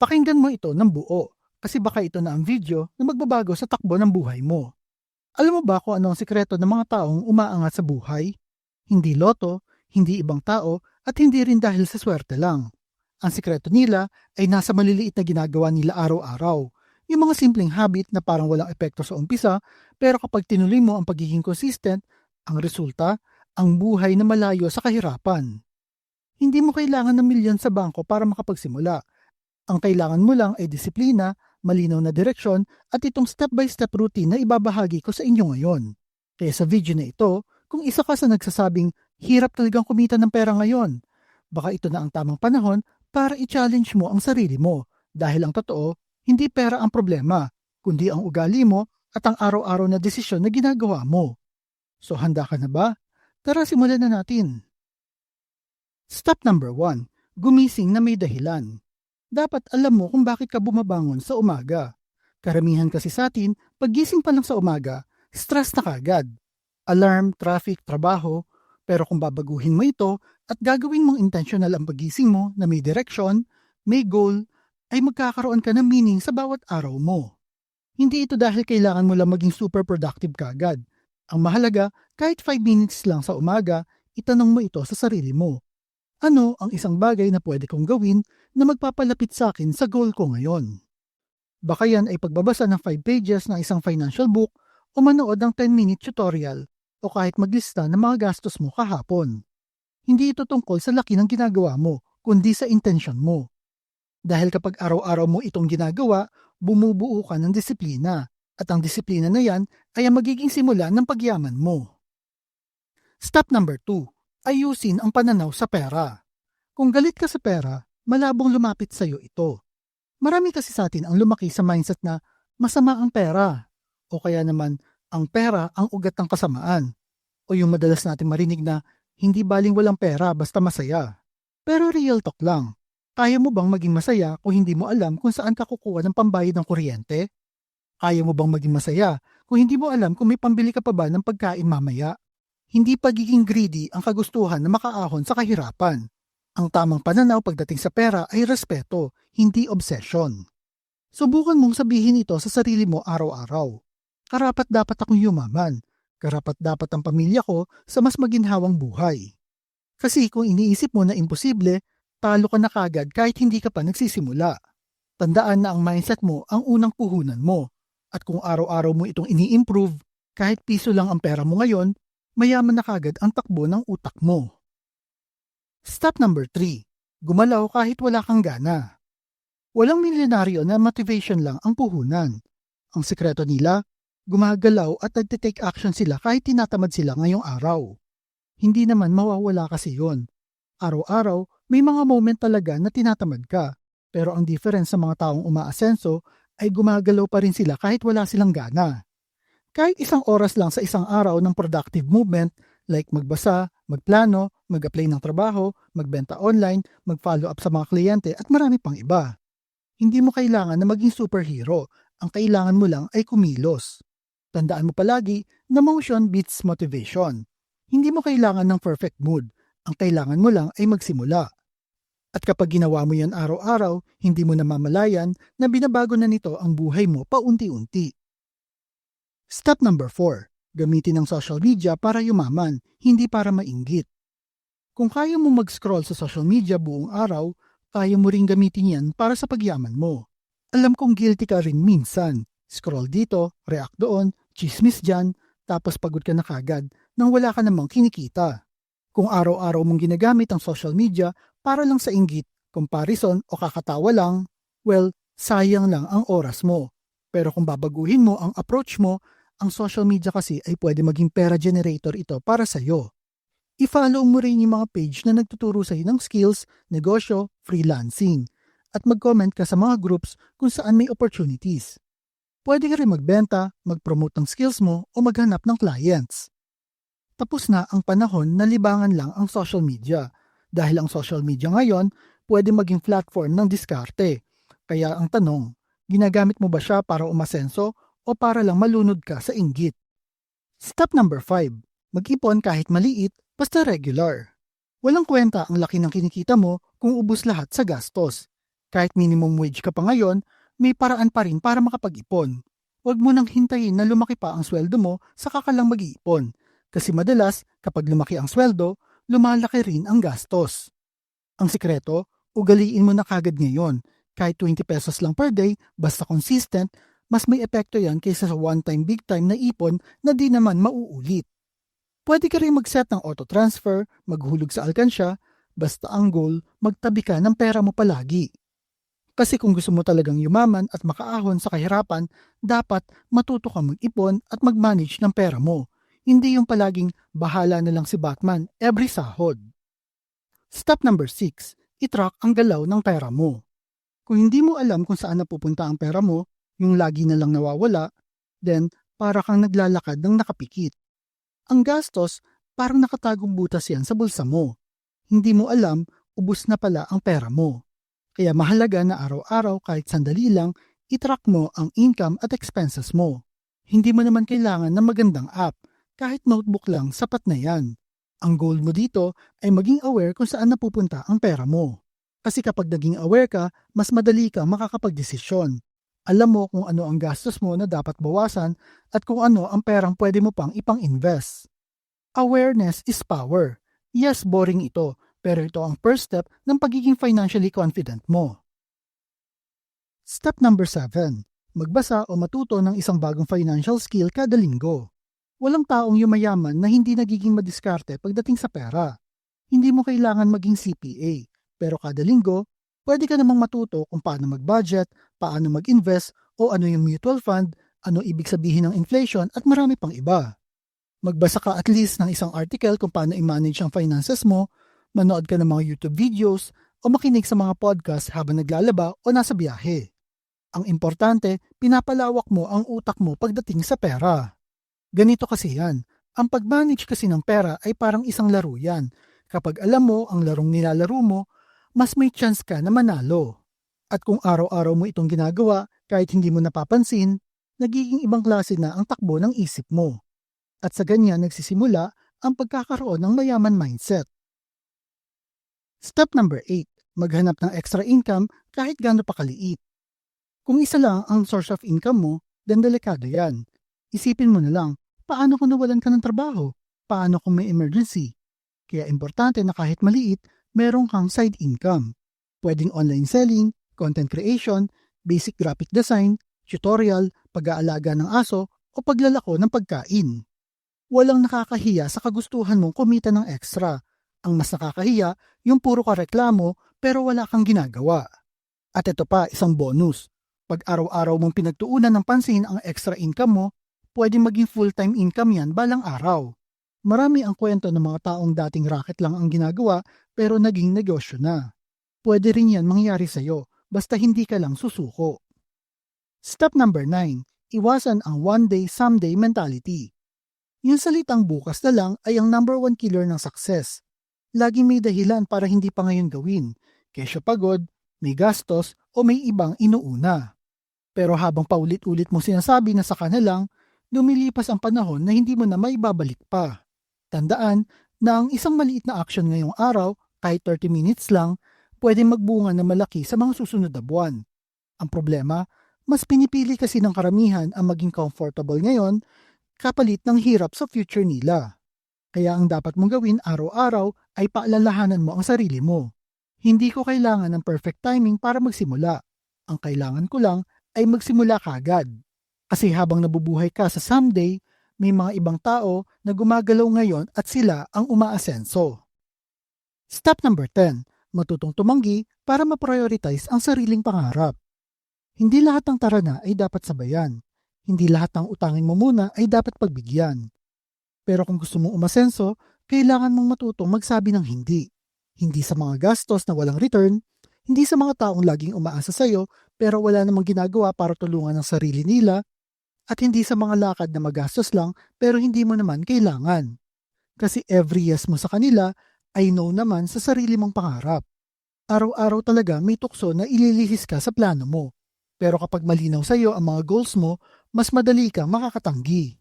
Pakinggan mo ito ng buo kasi baka ito na ang video na magbabago sa takbo ng buhay mo. Alam mo ba kung ano ang sikreto ng mga taong umaangat sa buhay? Hindi loto, hindi ibang tao, at hindi rin dahil sa swerte lang. Ang sikreto nila ay nasa maliliit na ginagawa nila araw-araw. Yung mga simpleng habit na parang walang epekto sa umpisa, pero kapag tinuloy mo ang pagiging consistent, ang resulta, ang buhay na malayo sa kahirapan. Hindi mo kailangan ng milyon sa bangko para makapagsimula. Ang kailangan mo lang ay disiplina, malinaw na direksyon at itong step-by-step routine na ibabahagi ko sa inyo ngayon. Kaya sa video na ito, kung isa ka sa nagsasabing hirap talagang kumita ng pera ngayon, baka ito na ang tamang panahon para i-challenge mo ang sarili mo dahil ang totoo, hindi pera ang problema, kundi ang ugali mo at ang araw-araw na desisyon na ginagawa mo. So handa ka na ba? Tara simulan na natin. Step number 1. Gumising na may dahilan. Dapat alam mo kung bakit ka bumabangon sa umaga. Karamihan kasi sa atin, paggising pa lang sa umaga, stress na kagad. Alarm, traffic, trabaho. Pero kung babaguhin mo ito at gagawin mong intentional ang pagising mo na may direction, may goal, ay magkakaroon ka ng meaning sa bawat araw mo. Hindi ito dahil kailangan mo lang maging super productive kagad. Ang mahalaga, kahit 5 minutes lang sa umaga, itanong mo ito sa sarili mo. Ano ang isang bagay na pwede kong gawin na magpapalapit sa akin sa goal ko ngayon? Baka yan ay pagbabasa ng 5 pages ng isang financial book o manood ng 10-minute tutorial o kahit maglista ng mga gastos mo kahapon. Hindi ito tungkol sa laki ng ginagawa mo, kundi sa intention mo. Dahil kapag araw-araw mo itong ginagawa, bumubuo ka ng disiplina at ang disiplina na yan ay ang magiging simula ng pagyaman mo. Step number 2. Ayusin ang pananaw sa pera. Kung galit ka sa pera, malabong lumapit sa iyo ito. Marami kasi sa atin ang lumaki sa mindset na masama ang pera o kaya naman ang pera ang ugat ng kasamaan o yung madalas natin marinig na hindi baling walang pera basta masaya. Pero real talk lang, kaya mo bang maging masaya kung hindi mo alam kung saan ka kukuha ng pambayad ng kuryente? Kaya mo bang maging masaya kung hindi mo alam kung may pambili ka pa ba ng pagkain mamaya? Hindi pagiging greedy ang kagustuhan na makaahon sa kahirapan. Ang tamang pananaw pagdating sa pera ay respeto, hindi obsession. Subukan mong sabihin ito sa sarili mo araw-araw. Karapat dapat akong yumaman. Karapat dapat ang pamilya ko sa mas maginhawang buhay. Kasi kung iniisip mo na imposible, talo ka na kagad kahit hindi ka pa nagsisimula. Tandaan na ang mindset mo ang unang puhunan mo. At kung araw-araw mo itong ini-improve, kahit piso lang ang pera mo ngayon, mayaman na kagad ang takbo ng utak mo. Step number 3. Gumalaw kahit wala kang gana. Walang milyonaryo na motivation lang ang puhunan. Ang sikreto nila, gumagalaw at nagtitake action sila kahit tinatamad sila ngayong araw. Hindi naman mawawala kasi yon. Araw-araw, may mga moment talaga na tinatamad ka. Pero ang difference sa mga taong umaasenso ay gumagalaw pa rin sila kahit wala silang gana. Kahit isang oras lang sa isang araw ng productive movement like magbasa, magplano, mag-apply ng trabaho, magbenta online, mag-follow up sa mga kliyente at marami pang iba. Hindi mo kailangan na maging superhero, ang kailangan mo lang ay kumilos. Tandaan mo palagi na motion beats motivation. Hindi mo kailangan ng perfect mood, ang kailangan mo lang ay magsimula. At kapag ginawa mo yan araw-araw, hindi mo namamalayan na binabago na nito ang buhay mo paunti-unti. Step number 4. Gamitin ang social media para yumaman, hindi para mainggit. Kung kaya mo mag-scroll sa social media buong araw, kaya mo ring gamitin yan para sa pagyaman mo. Alam kong guilty ka rin minsan. Scroll dito, react doon, chismis dyan, tapos pagod ka na kagad nang wala ka namang kinikita. Kung araw-araw mong ginagamit ang social media para lang sa inggit, comparison o kakatawa lang, well, sayang lang ang oras mo. Pero kung babaguhin mo ang approach mo, ang social media kasi ay pwede maging pera generator ito para sa'yo. I-follow mo rin yung mga page na nagtuturo sa'yo ng skills, negosyo, freelancing. At mag-comment ka sa mga groups kung saan may opportunities. Pwede ka rin magbenta, mag-promote ng skills mo o maghanap ng clients. Tapos na ang panahon na libangan lang ang social media. Dahil ang social media ngayon, pwede maging platform ng diskarte. Kaya ang tanong, ginagamit mo ba siya para umasenso o para lang malunod ka sa inggit? Step number 5. Mag-ipon kahit maliit, basta regular. Walang kwenta ang laki ng kinikita mo kung ubos lahat sa gastos. Kahit minimum wage ka pa ngayon, may paraan pa rin para makapag-ipon. Huwag mo nang hintayin na lumaki pa ang sweldo mo saka ka lang mag-iipon. Kasi madalas, kapag lumaki ang sweldo, lumalaki rin ang gastos. Ang sikreto, ugaliin mo na kagad ngayon. Kahit 20 pesos lang per day, basta consistent, mas may epekto yan kaysa sa one-time big-time na ipon na di naman mauulit. Pwede ka rin mag-set ng auto-transfer, maghulog sa alkansya, basta ang goal, magtabi ka ng pera mo palagi. Kasi kung gusto mo talagang yumaman at makaahon sa kahirapan, dapat matuto ka mag-ipon at mag-manage ng pera mo. Hindi yung palaging bahala na lang si Batman every sahod. Step number 6, i-track ang galaw ng pera mo. Kung hindi mo alam kung saan napupunta ang pera mo, yung lagi na lang nawawala, then para kang naglalakad ng nakapikit. Ang gastos, parang nakatagong butas yan sa bulsa mo. Hindi mo alam, ubus na pala ang pera mo. Kaya mahalaga na araw-araw kahit sandali lang, i-track mo ang income at expenses mo. Hindi mo naman kailangan ng magandang app, kahit notebook lang sapat na yan. Ang goal mo dito ay maging aware kung saan napupunta ang pera mo. Kasi kapag naging aware ka, mas madali kang makakapagdesisyon. Alam mo kung ano ang gastos mo na dapat bawasan at kung ano ang perang pwede mo pang ipang-invest. Awareness is power. Yes, boring ito, pero ito ang first step ng pagiging financially confident mo. Step number 7. Magbasa o matuto ng isang bagong financial skill kada linggo. Walang taong yumayaman na hindi nagiging madiskarte pagdating sa pera. Hindi mo kailangan maging CPA, pero kada linggo, pwede ka namang matuto kung paano mag-budget, paano mag-invest, o ano yung mutual fund, ano ibig sabihin ng inflation at marami pang iba. Magbasa ka at least ng isang article kung paano i-manage ang finances mo, manood ka ng mga YouTube videos, o makinig sa mga podcast habang naglalaba o nasa biyahe. Ang importante, pinapalawak mo ang utak mo pagdating sa pera. Ganito kasi yan. Ang pag-manage kasi ng pera ay parang isang laro yan. Kapag alam mo ang larong nilalaro mo, mas may chance ka na manalo. At kung araw-araw mo itong ginagawa kahit hindi mo napapansin, nagiging ibang klase na ang takbo ng isip mo. At sa ganyan nagsisimula ang pagkakaroon ng mayaman mindset. Step number 8. Maghanap ng extra income kahit gaano pa kaliit. Kung isa lang ang source of income mo, then delikado yan. Isipin mo na lang, paano kung nawalan ka ng trabaho? Paano kung may emergency? Kaya importante na kahit maliit, merong kang side income. Pwedeng online selling, content creation, basic graphic design, tutorial, pag-aalaga ng aso, o paglalako ng pagkain. Walang nakakahiya sa kagustuhan mong kumita ng extra. Ang mas nakakahiya, yung puro ka reklamo pero wala kang ginagawa. At ito pa, isang bonus. Pag araw-araw mong pinagtuunan ng pansin ang extra income mo, pwede maging full-time income yan balang araw. Marami ang kwento ng mga taong dating racket lang ang ginagawa pero naging negosyo na. Pwede rin yan mangyari sa'yo, basta hindi ka lang susuko. Step number 9. Iwasan ang one day, someday mentality. Yung salitang bukas na lang ay ang number 1 killer ng success. Laging may dahilan para hindi pa ngayon gawin. Kesyo pagod, may gastos, o may ibang inuuna. Pero habang paulit-ulit mo sinasabi na saka na lang, lumilipas ang panahon na hindi mo na maibabalik pa. Tandaan na ang isang maliit na action ngayong araw, kahit 30 minutes lang, pwedeng magbunga na malaki sa mga susunod na buwan. Ang problema, mas pinipili kasi ng karamihan ang maging comfortable ngayon kapalit ng hirap sa future nila. Kaya ang dapat mong gawin araw-araw ay paalalahanan mo ang sarili mo. Hindi ko kailangan ng perfect timing para magsimula. Ang kailangan ko lang ay magsimula kagad. Kasi habang nabubuhay ka sa someday, may mga ibang tao na gumagalaw ngayon at sila ang umaasenso. Step number 10. Matutong tumanggi para ma-prioritize ang sariling pangarap. Hindi lahat ng tarana ay dapat sabayan. Hindi lahat ng utangin mo muna ay dapat pagbigyan. Pero kung gusto mong umasenso, kailangan mong matutong magsabi ng hindi. Hindi sa mga gastos na walang return, hindi sa mga taong laging umaasa sa'yo pero wala namang ginagawa para tulungan ang sarili nila, at hindi sa mga lakad na magastos lang pero hindi mo naman kailangan. Kasi every yes mo sa kanila ay no naman sa sarili mong pangarap. Araw-araw talaga may tukso na ililihis ka sa plano mo. Pero kapag malinaw sa'yo ang mga goals mo, mas madali kang makakatanggi.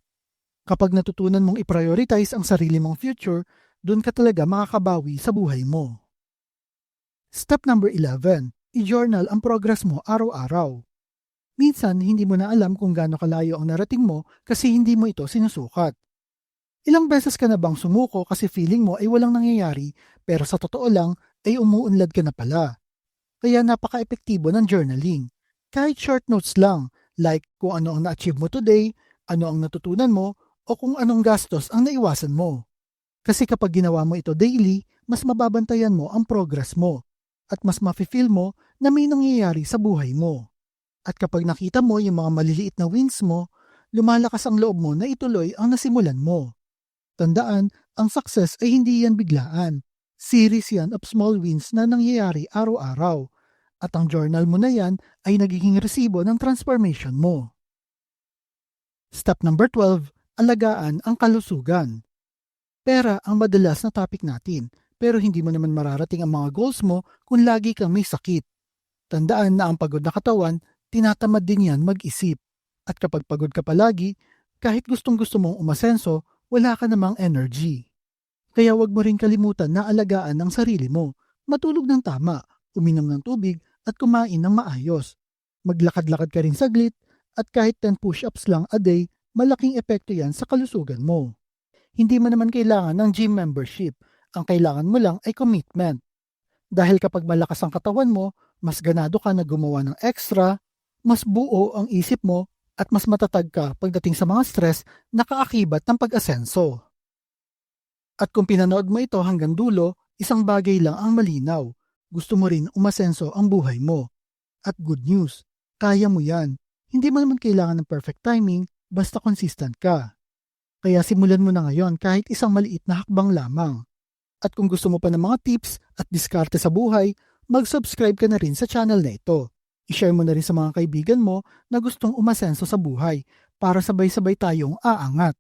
Kapag natutunan mong i-prioritize ang sarili mong future, doon ka talaga makakabawi sa buhay mo. Step number 11. I-journal ang progress mo araw-araw. Minsan, hindi mo na alam kung gaano kalayo ang narating mo kasi hindi mo ito sinusukat. Ilang beses ka na bang sumuko kasi feeling mo ay walang nangyayari pero sa totoo lang ay umuunlad ka na pala? Kaya napaka-epektibo ng journaling. Kahit short notes lang, like kung ano ang na-achieve mo today, ano ang natutunan mo, o kung anong gastos ang naiwasan mo. Kasi kapag ginawa mo ito daily, mas mababantayan mo ang progress mo at mas mafe-feel mo na may nangyayari sa buhay mo. At kapag nakita mo yung mga maliliit na wins mo, lumalakas ang loob mo na ituloy ang nasimulan mo. Tandaan, ang success ay hindi yan biglaan. Series yan of small wins na nangyayari araw-araw. At ang journal mo na yan ay nagiging resibo ng transformation mo. Step number 12, alagaan ang kalusugan. Pera ang madalas na topic natin, pero hindi mo naman mararating ang mga goals mo kung lagi kang may sakit. Tandaan na ang pagod na katawan, tinatamad din yan mag-isip. At kapag pagod ka palagi, kahit gustong-gusto mong umasenso, wala ka namang energy. Kaya wag mo rin kalimutan na alagaan ang sarili mo. Matulog ng tama, uminom ng tubig at kumain ng maayos. Maglakad-lakad ka rin saglit at kahit 10 push-ups lang a day, malaking epekto yan sa kalusugan mo. Hindi mo naman kailangan ng gym membership. Ang kailangan mo lang ay commitment. Dahil kapag malakas ang katawan mo, mas ganado ka na gumawa ng extra, mas buo ang isip mo at mas matatag ka pagdating sa mga stress na kaakibat ng pag-asenso. At kung pinanood mo ito hanggang dulo, isang bagay lang ang malinaw. Gusto mo rin umasenso ang buhay mo. At good news, kaya mo yan. Hindi mo naman kailangan ng perfect timing, basta consistent ka. Kaya simulan mo na ngayon kahit isang maliit na hakbang lamang. At kung gusto mo pa ng mga tips at diskarte sa buhay, mag-subscribe ka na rin sa channel na ito. I-share mo na rin sa mga kaibigan mo na gustong umasenso sa buhay para sabay-sabay tayong aangat.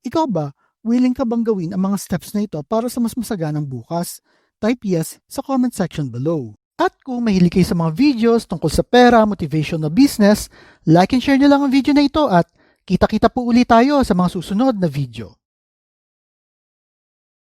Ikaw ba, willing ka bang gawin ang mga steps na ito para sa mas masaganang bukas? Type yes sa comment section below. At kung mahilig kayo sa mga videos tungkol sa pera, motivation na business, like and share nyo lang ang video na ito at kita-kita po ulit tayo sa mga susunod na video.